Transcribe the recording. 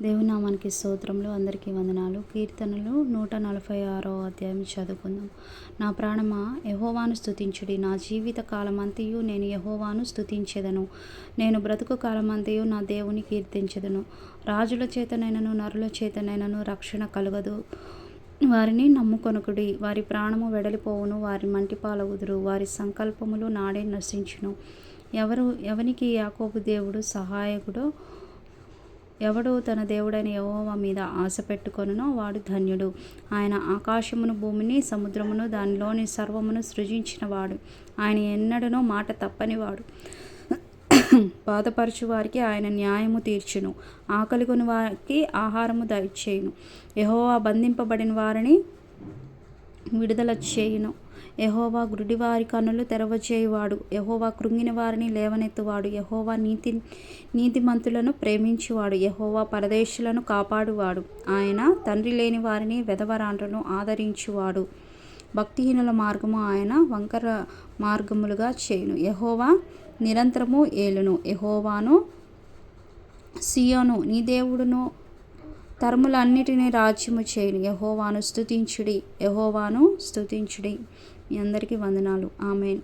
దేవుని నామానికి స్తోత్రములు. అందరికీ వందనాలు. కీర్తనలు 146వ అధ్యాయం చదువుకుందాం. నా ప్రాణమా యెహోవాను స్తుతించుడి. నా జీవిత కాలమంతయు నేను యెహోవాను స్తుతించెదను. నేను బ్రతుకు కాలమంతయు నా దేవుని కీర్తించెదను. రాజుల చేతనైనను నరుల చేతనైనను రక్షణ కలుగదు. వారిని నమ్ముకొనుకుడి. వారి ప్రాణము వెడలిపోవును. వారి మంటిపాలగుదురు. వారి సంకల్పములు నాడే నశించును. ఎవనికి యాకోబు దేవుడు సహాయకుడో, ఎవడు తన దేవుడైన యెహోవా మీద ఆశ పెట్టుకొనునో వాడు ధన్యుడు. ఆయన ఆకాశమును భూమిని సముద్రమును దానిలోని సర్వమును సృజించినవాడు. ఆయన ఎన్నడనో మాట తప్పనివాడు. బాధపరచు వారికి ఆయన న్యాయము తీర్చును. ఆకలిగొని వారికి ఆహారము దయచేయును. యెహోవా బంధింపబడిన వారిని విడుదల చేయును. యెహోవా గుడ్డివారి కన్నులు తెరవచేయువాడు. యెహోవా కృంగిన వారిని లేవనెత్తువాడు. యెహోవా నీతిమంతులను ప్రేమించువాడు. యెహోవా పరదేశులను కాపాడువాడు. ఆయన తండ్రి లేని వారిని వెధవరాండ్రను ఆదరించువాడు. భక్తిహీనుల మార్గము ఆయన వంకర మార్గములుగా చేయును. యెహోవా నిరంతరము ఏలును. యెహోవాను సీయోను నీ దేవుడును తరములన్నిటినీ రాజ్యము చేయును. యెహోవాను స్తుతించుడి. యెహోవాను స్తుతించుడి. మీ అందరికీ వందనాలు. ఆమేన్.